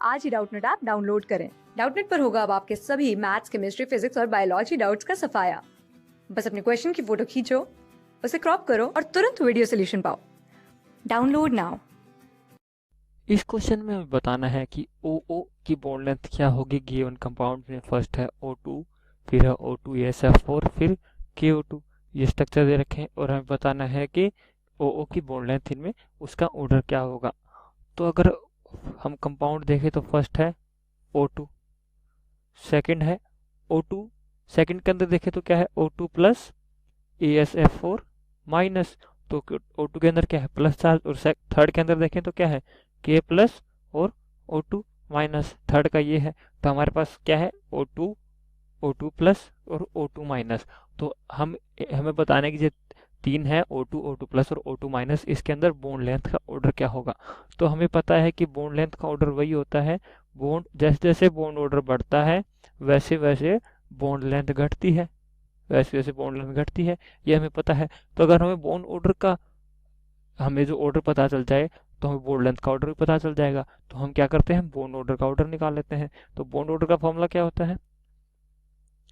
आज ही Doubtnut app download करें। Doubtnut पर होगा अब आपके सभी मैथ्स, केमिस्ट्री, फिजिक्स और बायोलॉजी डाउट्स का सफाया। बस अपने क्वेश्चन की फोटो खींचो, उसे क्रॉप करो और तुरंत वीडियो सोल्यूशन पाओ। Download now. इस क्वेश्चन में हमें बताना है कि OO की बॉन्ड लेंथ क्या होगी गिवन कंपाउंड में। फर्स्ट है O2, फिर है O2SF4, फिर KO2। ये स्ट्रक्चर दे रखे हैं और हमें बताना है कि OO की बॉन्ड लेंथ इनमें उसका ऑर्डर क्या होगा। तो अगर हम कंपाउंड देखें तो फर्स्ट है O2, सेकंड है O2, सेकंड के अंदर देखें तो क्या है O2 प्लस ASF4 माइनस, तो O2 के अंदर क्या है प्लस चार्ज, और थर्ड के अंदर देखें तो क्या है K प्लस और O2 माइनस, थर्ड का ये है। तो हमारे पास क्या है O2, O2 प्लस और O2 माइनस। तो हमें बताने की जो तीन है O2, O2 प्लस और O2 माइनस, इसके अंदर बॉन्ड लेंथ का ऑर्डर क्या होगा। तो हमें पता है कि बॉन्ड लेंथ का ऑर्डर वही होता है, बॉन्ड जैसे जैसे बॉन्ड ऑर्डर बढ़ता है वैसे वैसे बॉन्ड लेंथ घटती है, वैसे वैसे बॉन्ड लेंथ घटती है, ये हमें पता है। तो अगर हमें बॉन्ड ऑर्डर का हमें जो ऑर्डर पता चल जाए तो हमें बॉन्ड लेंथ का ऑर्डर भी पता चल जाएगा। तो हम क्या करते हैं, बॉन्ड ऑर्डर का ऑर्डर निकाल लेते हैं। तो बॉन्ड ऑर्डर का फॉर्मूला क्या होता है,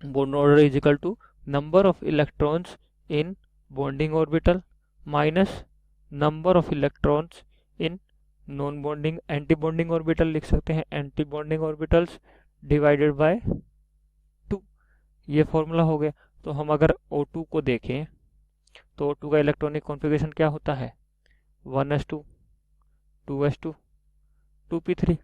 bond order is equal to number of electrons in bonding orbital minus number of electrons in non bonding anti bonding orbital, लिख सकते हैं anti bonding orbitals divided by 2। ये फॉर्मूला हो गया। तो हम अगर O2 को देखें तो O2 का इलेक्ट्रॉनिक कॉन्फ़िगरेशन क्या होता है 1s2 2s2 2p3।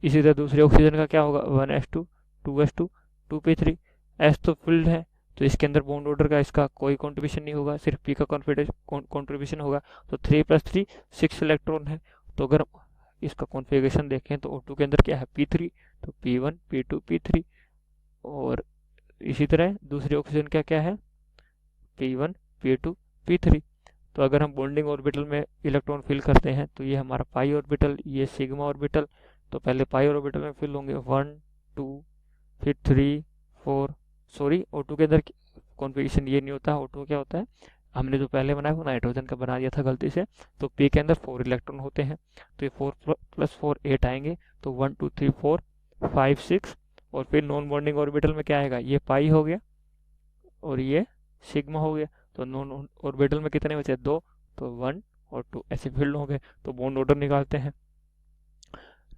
इसी तरह दूसरे ऑक्सीजन का क्या होगा 1s2 2s2 2p3। S तो फील्ड है तो इसके अंदर बॉन्ड ऑर्डर का इसका कोई कंट्रीब्यूशन नहीं होगा, सिर्फ P का कंट्रीब्यूशन होगा। तो 3 + 3 6 इलेक्ट्रॉन है। तो अगर इसका कॉन्फ़िगरेशन देखें तो O2 के अंदर क्या है P3, तो P1 P2 P3। और इसी तरह दूसरे ऑक्सीजन का क्या है P1 P2 P3। तो अगर हम बॉन्डिंग ऑर्बिटल में इलेक्ट्रॉन फिल करते हैं तो ये हमारा पाई ऑर्बिटल, ये सिग्मा ऑर्बिटल। तो पहले पाई ऑर्बिटल में फिल होंगे 1 2 फिर 3 4। सॉरी O2 के अंदर कॉन्फ़िगरेशन ये नहीं होता, O2 क्या होता है हमने जो पहले बनाया वो नाइट्रोजन का बना दिया था गलती से। तो P के अंदर 4 इलेक्ट्रॉन होते हैं, तो ये 4 + 4 8 आएंगे। तो 1 2 3 4 5 6। और फिर नॉन बॉन्डिंग ऑर्बिटल में क्या आएगा, ये पाई हो गया और ये सिग्मा हो गया। तो नॉन ऑर्बिटल में कितने बचे 2, तो 1 और 2 ऐसे फील्ड हो गए। तो बॉन्ड ऑर्डर निकालते हैं।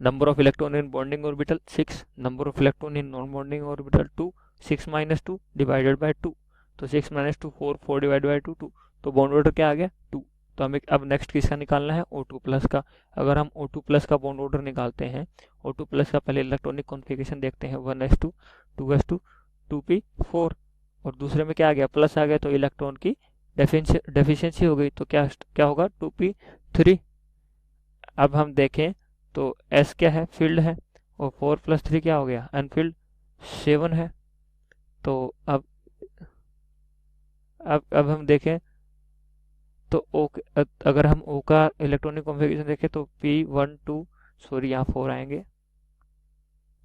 Number of electron in bonding orbital 6, number of electron in non bonding orbital 2, 6 - 2 divided by 2। तो 6 - 2 4, 4 डिवाइडेड बाय 2 2। तो बॉन्ड ऑर्डर क्या आ गया 2। तो हमें अब नेक्स्ट किसका निकालना है O2 प्लस का। अगर हम O2 प्लस का बॉन्ड ऑर्डर निकालते हैं, O2 प्लस का पहले इलेक्ट्रॉनिक कॉन्फ़िगरेशन देखते हैं 1s2 2s2 2p4। और दूसरे में क्या आ गया प्लस आ गया, तो इलेक्ट्रॉन की डेफिशिएंसी हो गई। तो क्या क्या होगा 2p3। अब हम देखें तो S क्या है फील्ड है, और 4 + 3 क्या हो गया अनफील्ड 7 है। तो अब हम देखें तो O अगर हम O का इलेक्ट्रॉनिक कॉन्फ़िगरेशन देखें तो P1 2, सॉरी यहाँ 4 आएंगे।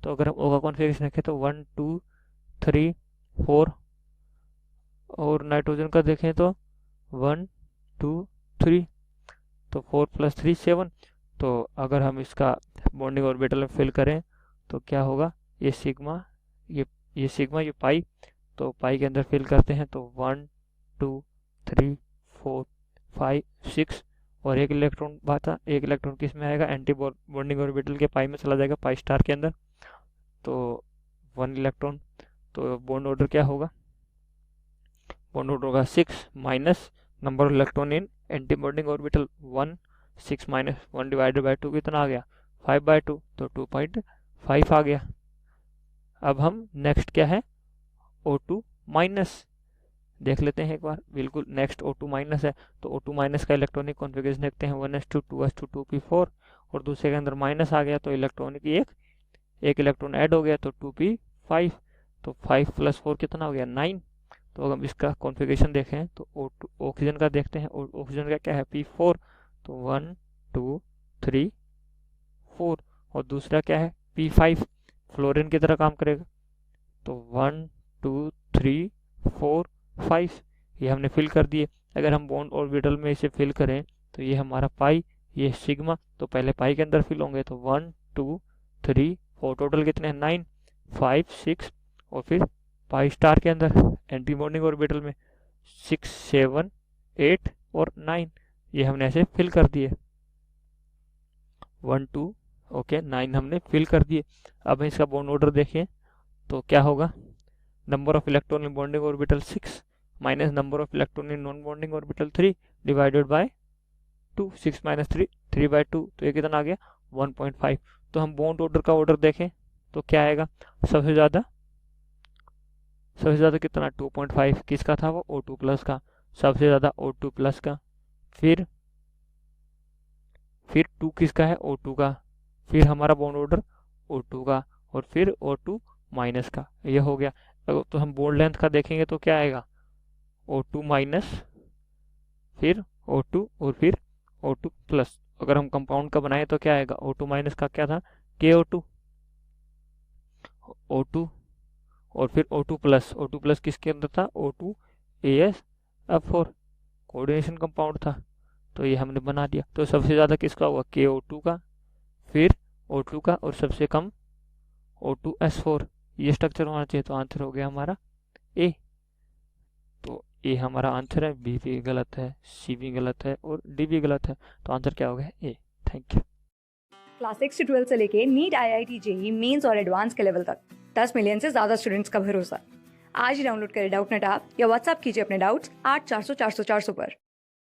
तो अगर हम O का कॉन्फ़िगरेशन देखें तो 1 2 3 4। और नाइट्रोजन का देखें तो 1 2 3। तो 4 + 3 7। तो अगर हम इसका बॉन्डिंग ऑर्बिटल में फिल करें तो क्या होगा, ये सिग्मा ये सिग्मा ये पाई। तो पाई के अंदर फिल करते हैं तो 1 2 3 4 5 6। और एक इलेक्ट्रॉन बचा, एक इलेक्ट्रॉन किस में आएगा एंटी बॉन्डिंग ऑर्बिटल के पाई में चला जाएगा, पाई स्टार के अंदर। तो 1 इलेक्ट्रॉन। तो बॉन्ड ऑर्डर क्या होगा, बॉन्ड ऑर्डर होगा 6 minus number of electron in anti bonding orbital 1। 6 - 1 divided by 2 कितना आ गया 5/2। तो 2.5 आ गया। अब हम नेक्स्ट क्या है O2 माइनस देख लेते हैं एक बार। बिल्कुल नेक्स्ट O2 माइनस है। तो O2 माइनस का इलेक्ट्रॉनिक कॉन्फ़िगरेशन देखते हैं 1s2 2s2 2p4। और दूसरे के अंदर माइनस आ गया तो इलेक्ट्रॉनिक एक इलेक्ट्रॉन ऐड हो गया तो 2p5। तो 5 + 4 कितना हो गया 9। तो अगर हम इसका कॉन्फ़िगरेशन देखें तो O2 ऑक्सीजन का देखते हैं, ऑक्सीजन का क्या है P4। तो 1 2 3 4। और दूसरा क्या है P5, फ्लोरीन की तरह काम करेगा। तो 1 2 3 4 5 ये हमने फिल कर दिए। अगर हम बॉन्ड ऑर्बिटल में इसे फिल करें तो ये हमारा पाई, ये सिग्मा। तो पहले पाई के अंदर फिल होंगे तो 1 2 3 4, टोटल कितने हैं 9 5 6 और फिर पाई स्टार के अंदर एंटी बॉन्डिंग ऑर्बिटल में 6 7 8 और 9, ये हमने ऐसे फिल कर दिए 1 2 ओके 9 हमने फिल कर दिए। अब इसका बॉन्ड ऑर्डर देखें तो क्या होगा, number of electron in bonding orbital 6 minus number of electron in non bonding orbital 3 divided by 2, 6 minus 3 3/2, तो ये कितना आ गया 1.5। तो हम बॉन्ड ऑर्डर का ऑर्डर देखें तो क्या आएगा, सबसे ज़्यादा कितना 2.5 किसका था वो O2 प्लस का, सबसे ज़्यादा O2 प्लस का, फिर 2 किसका है O2 का, फिर हमारा बॉन्ड ऑर्डर O2 का और फिर O2 माइनस का, ये हो गया। तो हम बॉन्ड लेंथ का देखेंगे तो क्या आएगा O2 माइनस फिर O2 और फिर O2 प्लस। अगर हम कंपाउंड का बनाए तो क्या आएगा, O2 माइनस का क्या था KO2 O2 और फिर O2 प्लस किसके अंदर था O2AsF4 कोऑर्डिनेशन कंपाउंड था, तो ये हमने बना दिया। तो सबसे ज़्यादा किसका हुआ KO2 का, फिर O2 का और सबसे कम O2S4, ये स्ट्रक्चर होना चाहिए। तो आंसर हो गया हमारा ए। तो ए हमारा आंसर है, बी भी गलत है, सी भी गलत है और डी भी गलत है। तो आंसर क्या हो गया ए। Thank you. क्लास 6 से 12 से लेके नीट IIT JEE मेंस और एडवांस के लेवल तक 10 मिलियन से ज़्यादा स्टूडेंट्स का भरोसा। आज ही डाउनलोड करें डाउटनेट ऐप या व्हाट्सएप कीजिए अपने डाउट्स 8400 400 400 पर।